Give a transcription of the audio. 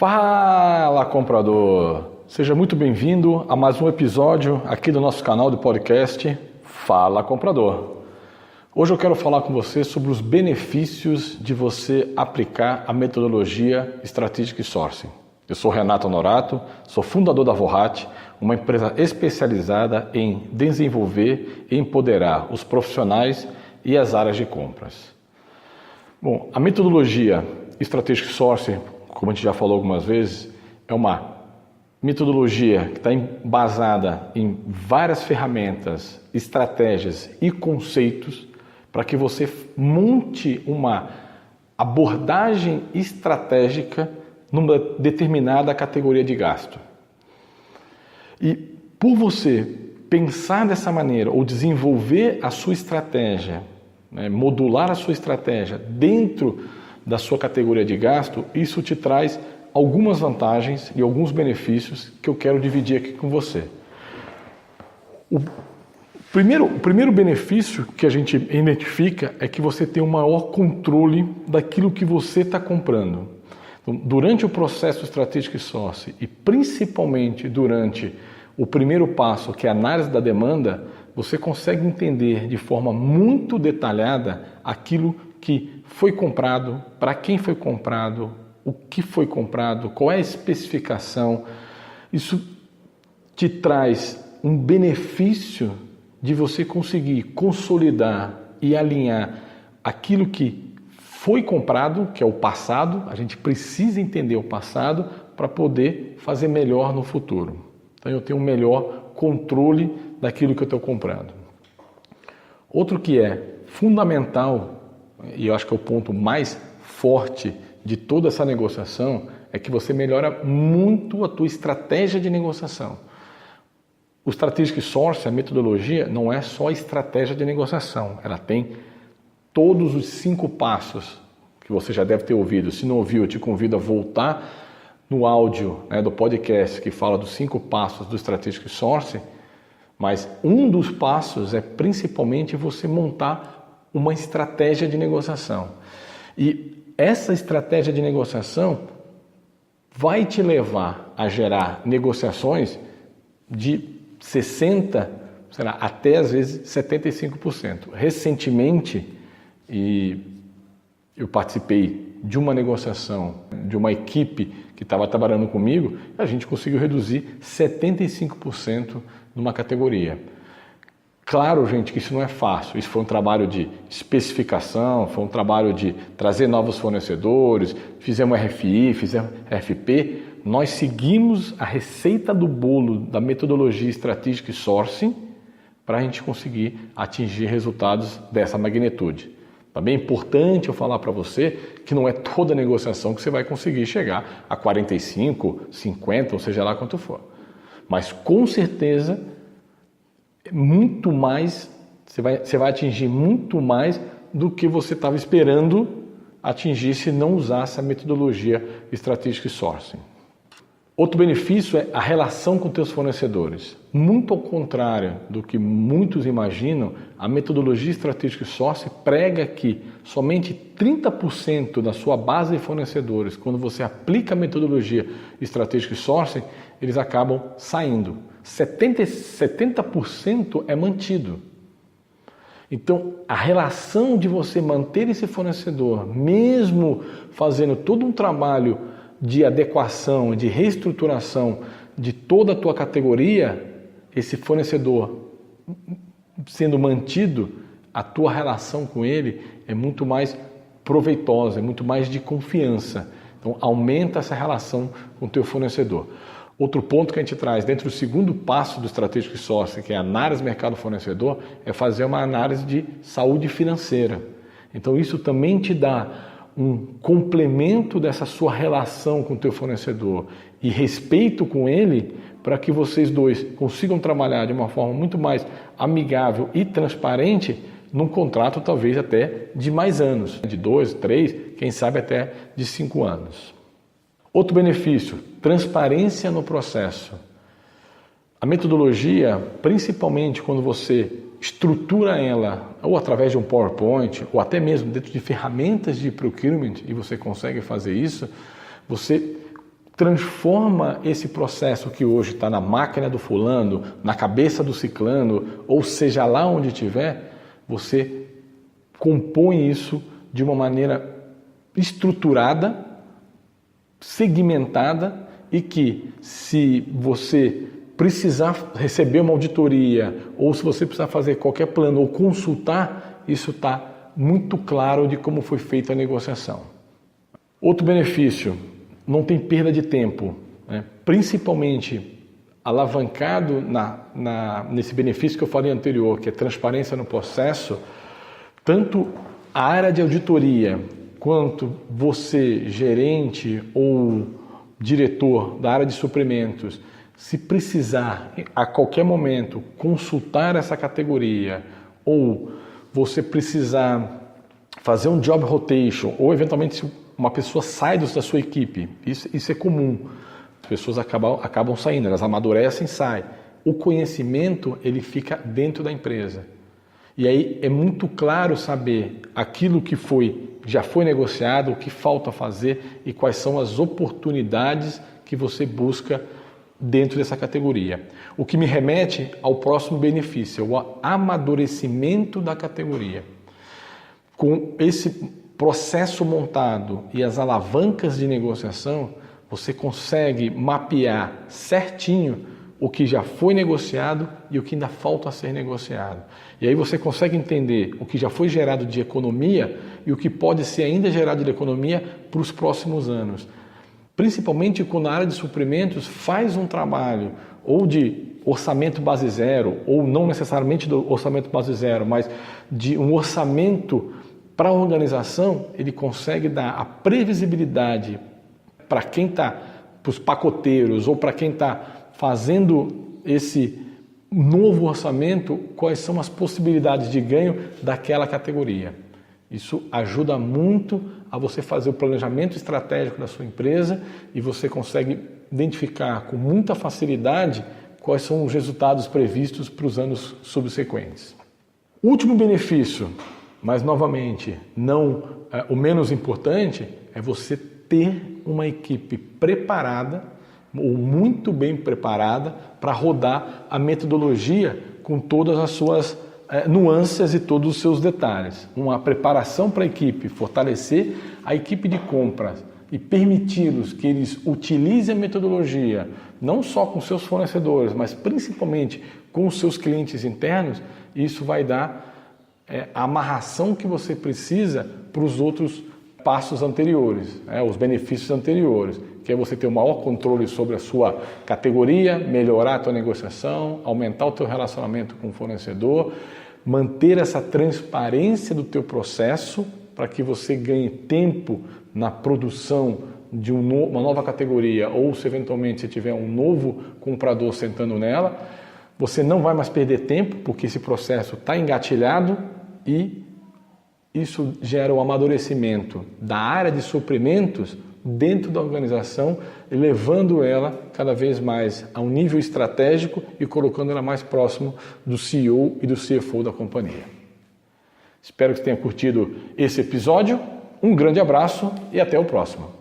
Fala, comprador! Seja muito bem-vindo a mais um episódio aqui do nosso canal de podcast Fala, Comprador. Hoje eu quero falar com você sobre os benefícios de você aplicar a metodologia Strategic Sourcing. Eu sou Renato Honorato, sou fundador da Vorrat, uma empresa especializada em desenvolver e empoderar os profissionais e as áreas de compras. Bom, a metodologia Strategic Sourcing, como a gente já falou algumas vezes, é uma metodologia que está embasada em várias ferramentas, estratégias e conceitos para que você monte uma abordagem estratégica numa determinada categoria de gasto. E por você pensar dessa maneira ou desenvolver a sua estratégia, modular a sua estratégia dentro da sua categoria de gasto, isso te traz algumas vantagens e alguns benefícios que eu quero dividir aqui com você. O primeiro benefício que a gente identifica é que você tem um maior controle daquilo que você está comprando. Então, durante o processo Strategic Sourcing e principalmente durante o primeiro passo, que é a análise da demanda, você consegue entender de forma muito detalhada aquilo que foi comprado, para quem foi comprado, o que foi comprado, qual é a especificação. Isso te traz um benefício de você conseguir consolidar e alinhar aquilo que foi comprado, que é o passado. A gente precisa entender o passado para poder fazer melhor no futuro. Então eu tenho um melhor controle daquilo que eu estou comprando. Outro que é fundamental, e eu acho que é o ponto mais forte de toda essa negociação, é que você melhora muito a tua estratégia de negociação. O Strategic Sourcing, a metodologia, não é só estratégia de negociação, ela tem todos os 5 passos que você já deve ter ouvido. Se não ouviu, eu te convido a voltar no áudio do podcast que fala dos 5 passos do Strategic Sourcing, mas um dos passos é principalmente você montar uma estratégia de negociação. E essa estratégia de negociação vai te levar a gerar negociações de 60%, até às vezes 75%. Recentemente, eu participei de uma negociação de uma equipe que estava trabalhando comigo, a gente conseguiu reduzir 75% numa categoria. Claro, gente, que isso não é fácil. Isso foi um trabalho de especificação, foi um trabalho de trazer novos fornecedores, fizemos RFI, fizemos RFP. Nós seguimos a receita do bolo da metodologia Strategic Sourcing para a gente conseguir atingir resultados dessa magnitude. Também é importante eu falar para você que não é toda negociação que você vai conseguir chegar a 45, 50, ou seja lá quanto for. Mas com certeza muito mais, você vai atingir muito mais do que você estava esperando atingir se não usasse a metodologia Strategic Sourcing. Outro benefício é a relação com teus fornecedores. Muito ao contrário do que muitos imaginam, a metodologia Strategic Sourcing prega que somente 30% da sua base de fornecedores, quando você aplica a metodologia Strategic Sourcing, eles acabam saindo. 70% é mantido. Então, a relação de você manter esse fornecedor, mesmo fazendo todo um trabalho de adequação, de reestruturação de toda a tua categoria, esse fornecedor sendo mantido, a tua relação com ele é muito mais proveitosa, é muito mais de confiança. Então, aumenta essa relação com o teu fornecedor. Outro ponto que a gente traz dentro do segundo passo do Strategic Sourcing, que é a análise do mercado fornecedor, é fazer uma análise de saúde financeira. Então isso também te dá um complemento dessa sua relação com o teu fornecedor e respeito com ele para que vocês dois consigam trabalhar de uma forma muito mais amigável e transparente num contrato talvez até de mais anos, de 2, 3, quem sabe até de 5 anos. Outro benefício, transparência no processo. A metodologia, principalmente quando você estrutura ela, ou através de um PowerPoint, ou até mesmo dentro de ferramentas de procurement, e você consegue fazer isso, você transforma esse processo que hoje está na máquina do fulano, na cabeça do ciclano, ou seja lá onde estiver, você compõe isso de uma maneira estruturada, segmentada, e que se você precisar receber uma auditoria ou se você precisar fazer qualquer plano ou consultar, isso está muito claro de como foi feita a negociação. Outro benefício, não tem perda de tempo, né? Principalmente alavancado nesse benefício que eu falei anterior, que é transparência no processo, tanto a área de auditoria quanto você, gerente ou diretor da área de suprimentos, se precisar a qualquer momento consultar essa categoria ou você precisar fazer um job rotation ou eventualmente se uma pessoa sai da sua equipe, isso é comum, as pessoas acabam saindo, elas amadurecem e saem. O conhecimento ele fica dentro da empresa. E aí é muito claro saber aquilo que já foi negociado, o que falta fazer e quais são as oportunidades que você busca dentro dessa categoria. O que me remete ao próximo benefício, o amadurecimento da categoria. Com esse processo montado e as alavancas de negociação, você consegue mapear certinho o que já foi negociado e o que ainda falta a ser negociado. E aí você consegue entender o que já foi gerado de economia e o que pode ser ainda gerado de economia para os próximos anos. Principalmente quando a área de suprimentos faz um trabalho ou de orçamento base zero, ou não necessariamente do orçamento base zero, mas de um orçamento para a organização, ele consegue dar a previsibilidade para quem está, para os pacoteiros ou para quem está fazendo esse novo orçamento, quais são as possibilidades de ganho daquela categoria. Isso ajuda muito a você fazer o planejamento estratégico da sua empresa e você consegue identificar com muita facilidade quais são os resultados previstos para os anos subsequentes. O último benefício, mas novamente não o menos importante, é você ter uma equipe preparada ou muito bem preparada para rodar a metodologia com todas as suas nuances e todos os seus detalhes. Uma preparação para a equipe, fortalecer a equipe de compras e permiti-los que eles utilizem a metodologia, não só com seus fornecedores, mas principalmente com os seus clientes internos, isso vai dar a amarração que você precisa para os outros passos anteriores, os benefícios anteriores, que é você ter o maior controle sobre a sua categoria, melhorar a tua negociação, aumentar o teu relacionamento com o fornecedor, manter essa transparência do teu processo para que você ganhe tempo na produção de uma nova categoria ou se eventualmente você tiver um novo comprador sentando nela, você não vai mais perder tempo porque esse processo está engatilhado e isso gera o amadurecimento da área de suprimentos dentro da organização, levando ela cada vez mais a um nível estratégico e colocando ela mais próximo do CEO e do CFO da companhia. Espero que você tenha curtido esse episódio. Um grande abraço e até o próximo.